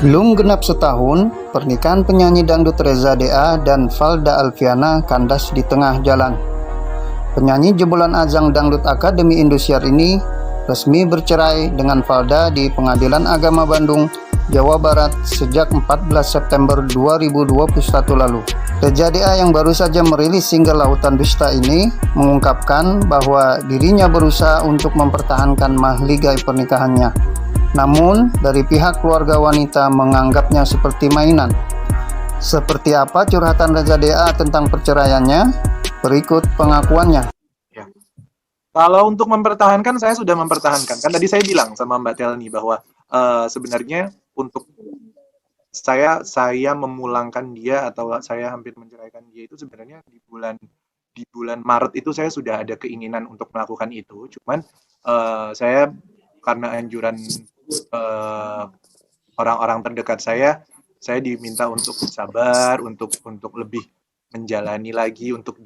Belum genap setahun, pernikahan penyanyi dangdut Reza D.A. dan Valda Alfiana kandas di tengah jalan. Penyanyi jebolan ajang Dangdut Akademi Indosiar ini resmi bercerai dengan Valda di Pengadilan Agama Bandung, Jawa Barat sejak 14 September 2021 lalu. Reza D.A. yang baru saja merilis single Lautan Dusta ini mengungkapkan bahwa dirinya berusaha untuk mempertahankan mahligai pernikahannya. Namun, dari pihak keluarga wanita menganggapnya seperti mainan. Seperti apa curhatan Reza D.A. tentang perceraiannya? Berikut pengakuannya. Ya. Kalau untuk mempertahankan, saya sudah mempertahankan. Kan tadi saya bilang sama Mbak Telni bahwa sebenarnya untuk saya memulangkan dia atau saya hampir menceraikan dia itu sebenarnya di bulan Maret itu saya sudah ada keinginan untuk melakukan itu. Cuman saya karena anjuran orang-orang terdekat saya diminta untuk sabar, untuk lebih menjalani lagi, untuk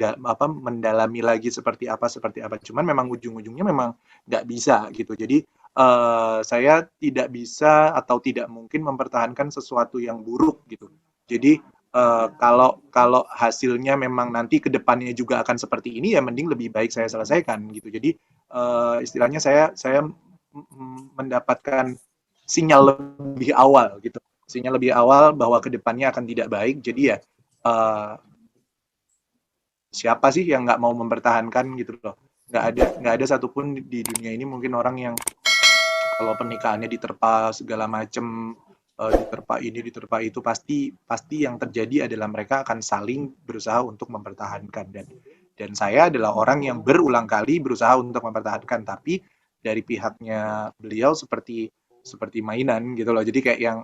mendalami lagi seperti apa. Cuman memang ujung-ujungnya memang nggak bisa gitu. Jadi saya tidak bisa atau tidak mungkin mempertahankan sesuatu yang buruk gitu. Jadi kalau hasilnya memang nanti ke depannya juga akan seperti ini, ya mending lebih baik saya selesaikan gitu. Jadi istilahnya saya mendapatkan sinyal lebih awal gitu. Sinyal lebih awal bahwa ke depannya akan tidak baik. Jadi ya siapa sih yang nggak mau mempertahankan gitu loh. Nggak ada satupun di dunia ini mungkin orang yang kalau pernikahannya diterpa segala macam, diterpa ini diterpa itu, pasti yang terjadi adalah mereka akan saling berusaha untuk mempertahankan. Dan saya adalah orang yang berulang kali berusaha untuk mempertahankan, tapi dari pihaknya beliau seperti mainan gitu loh. Jadi kayak yang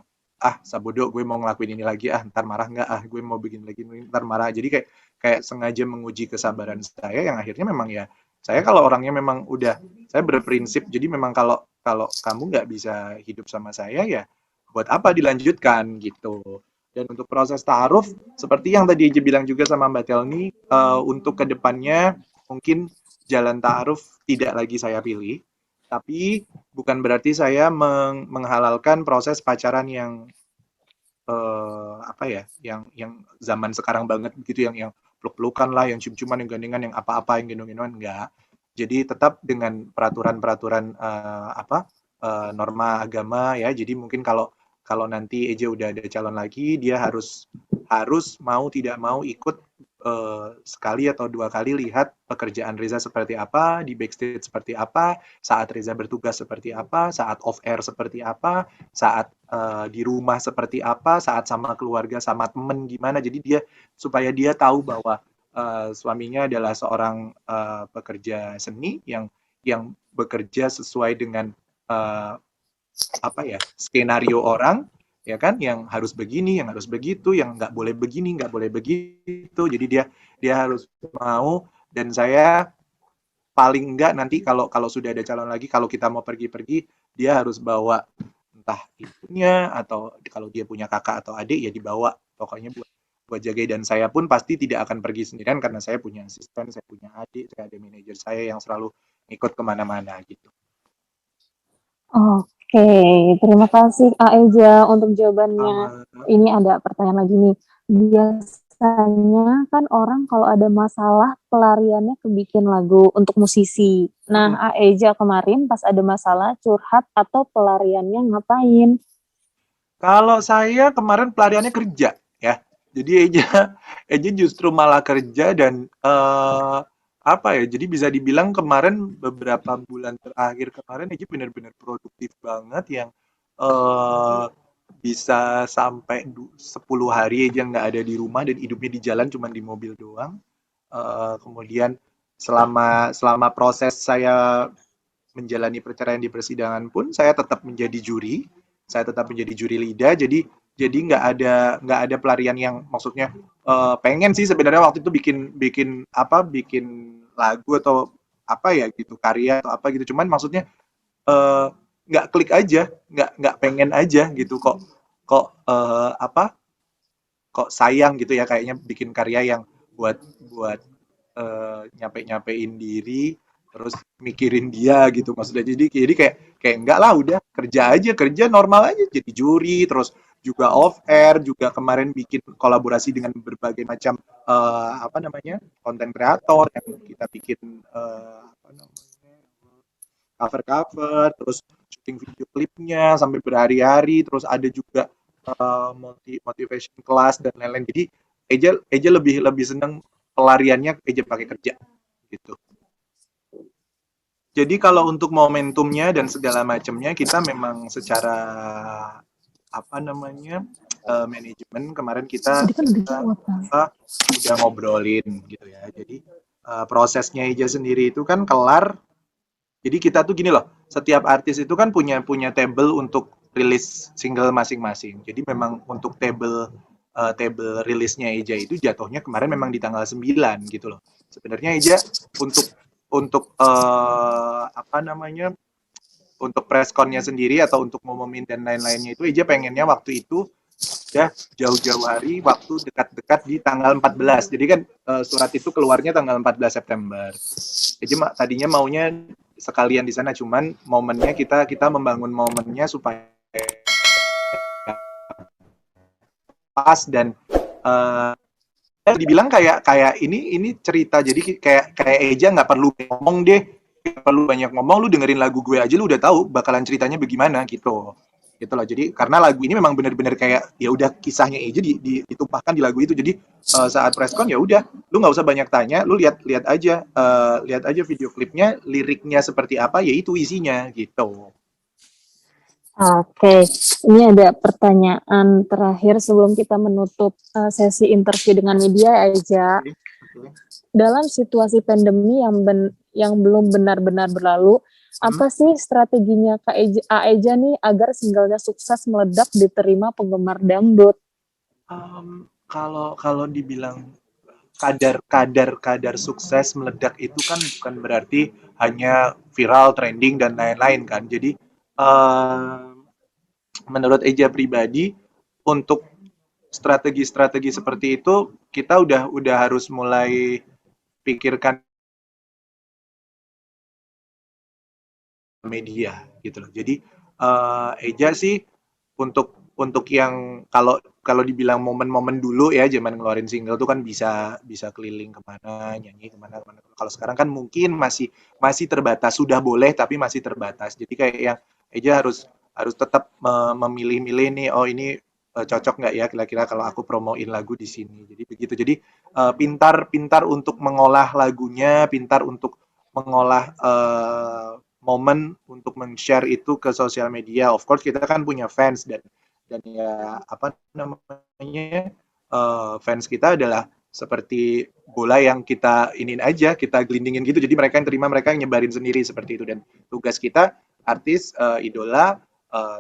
sabodo gue mau ngelakuin ini lagi, ntar marah nggak, gue mau bikin lagi ntar marah. Jadi kayak sengaja menguji kesabaran saya, yang akhirnya memang ya saya kalau orangnya memang udah, saya berprinsip. Jadi memang kalau kalau kamu nggak bisa hidup sama saya, ya buat apa dilanjutkan gitu. Dan untuk proses ta'aruf, seperti yang tadi Eje bilang juga sama Mbak Telni, untuk kedepannya mungkin jalan ta'aruf tidak lagi saya pilih, tapi bukan berarti saya menghalalkan proses pacaran yang apa ya, yang zaman sekarang banget gitu, yang peluk-pelukan lah, yang cium-ciuman, yang gandengan, yang apa-apa, yang gendong-gendongan, enggak. Jadi tetap dengan peraturan-peraturan norma agama ya. Jadi mungkin kalau kalau nanti Eja udah ada calon lagi, dia harus harus mau tidak mau ikut sekali atau dua kali lihat pekerjaan Reza seperti apa, di backstage seperti apa, saat Reza bertugas seperti apa, saat off air seperti apa, saat di rumah seperti apa, saat sama keluarga, sama temen gimana. Jadi supaya dia tahu bahwa suaminya adalah seorang pekerja seni yang bekerja sesuai dengan skenario orang, ya kan, yang harus begini, yang harus begitu, yang nggak boleh begini, nggak boleh begitu. Jadi dia harus mau. Dan saya paling enggak nanti kalau kalau sudah ada calon lagi, kalau kita mau pergi-pergi, dia harus bawa entah ibunya, atau kalau dia punya kakak atau adik ya dibawa, pokoknya buat jaga. Dan saya pun pasti tidak akan pergi sendirian karena saya punya asisten, saya punya adik, saya ada manajer saya yang selalu ikut kemana-mana gitu. Oke, terima kasih Kak Eja untuk jawabannya. Sama. Ini ada pertanyaan lagi nih. Biasanya kan orang kalau ada masalah pelariannya ke bikin lagu untuk musisi. Nah, Eja kemarin pas ada masalah curhat atau pelariannya ngapain? Kalau saya kemarin pelariannya kerja ya. Jadi Eja justru malah kerja. Dan jadi bisa dibilang kemarin beberapa bulan terakhir kemarin Eja benar-benar produktif banget, yang bisa sampai 10 hari aja nggak ada di rumah dan hidupnya di jalan, cuma di mobil doang. Kemudian selama proses saya menjalani perceraian di persidangan pun saya tetap menjadi juri, saya tetap menjadi juri lidah. Jadi nggak ada pelarian yang maksudnya pengen sih sebenarnya waktu itu bikin lagu atau apa ya gitu, karya atau apa gitu. Cuman maksudnya nggak klik aja, nggak pengen aja gitu. Kok sayang gitu ya, kayaknya bikin karya yang buat buat nyampe-nyampein diri, terus mikirin dia gitu maksudnya. Jadi kayak enggak lah, udah kerja aja, kerja normal aja, jadi juri, terus juga off air, juga kemarin bikin kolaborasi dengan berbagai macam apa namanya konten kreator yang kita bikin apa namanya cover-cover, terus syuting video klipnya sampai berhari-hari, terus ada juga motivation class dan lain-lain. Jadi Eja lebih seneng pelariannya Eja pakai kerja gitu. Jadi kalau untuk momentumnya dan segala macamnya kita memang secara apa namanya manajemen kemarin kita Tadi kan udah jawab, Bang. udah ngobrolin gitu ya. Jadi prosesnya Eja sendiri itu kan kelar. Jadi kita tuh gini loh, setiap artis itu kan punya table untuk rilis single masing-masing. Jadi memang untuk table rilisnya Eja itu jatuhnya kemarin memang di tanggal 9 gitu loh. Sebenarnya Eja untuk apa namanya untuk pressconnya sendiri atau untuk ngumumin dan lain-lainnya itu Eja pengennya waktu itu udah jauh-jauh hari waktu dekat-dekat di tanggal 14. Jadi kan surat itu keluarnya tanggal 14 September. Jadi tadinya maunya sekalian di sana, cuman momennya kita membangun momennya supaya pas dan dibilang kayak ini cerita. Jadi kayak Eja nggak perlu ngomong deh, nggak perlu banyak ngomong, lu dengerin lagu gue aja lu udah tahu bakalan ceritanya bagaimana gitu loh. Jadi karena lagu ini memang benar-benar kayak ya udah kisahnya Eja ditumpahkan di lagu itu. Jadi saat presscon ya udah lu nggak usah banyak tanya, lu lihat aja video klipnya, liriknya seperti apa, ya itu isinya gitu. Oke, ini ada pertanyaan terakhir sebelum kita menutup sesi interview dengan media aja. Dalam situasi pandemi yang belum benar-benar berlalu, apa sih strateginya Kak Eja nih agar singlenya sukses meledak diterima penggemar dangdut? Kalau dibilang kadar sukses meledak itu kan bukan berarti hanya viral, trending dan lain-lain kan. Jadi menurut Eja pribadi untuk strategi-strategi seperti itu kita udah harus mulai pikirkan media gitu loh. Jadi Eja sih untuk yang kalau dibilang momen-momen dulu ya zaman ngeluarin single tuh kan bisa keliling kemana, nyanyi kemana. Kalau sekarang kan mungkin masih terbatas, sudah boleh tapi masih terbatas. Jadi kayak yang Eja harus tetap memilih-milih nih, oh ini cocok nggak ya kira-kira kalau aku promoin lagu di sini. Jadi begitu. Jadi pintar untuk mengolah lagunya, pintar untuk mengolah momen untuk men-share itu ke sosial media. Of course kita kan punya fans dan ya apa namanya fans kita adalah seperti bola yang kita inin aja, kita gelindingin gitu. Jadi mereka yang terima, mereka yang nyebarin sendiri seperti itu. Dan tugas kita artis idola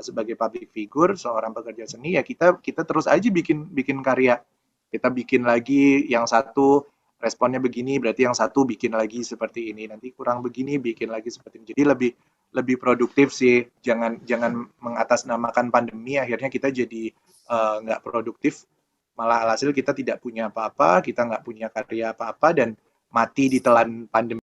sebagai public figure, seorang pekerja seni ya kita terus aja bikin karya. Kita bikin lagi yang satu responnya begini, berarti yang satu bikin lagi seperti ini. Nanti kurang begini, bikin lagi seperti ini. Jadi lebih produktif sih. Jangan mengatasnamakan pandemi, akhirnya kita jadi nggak produktif. Malah alhasil kita tidak punya apa-apa, kita nggak punya karya apa-apa, dan mati ditelan pandemi.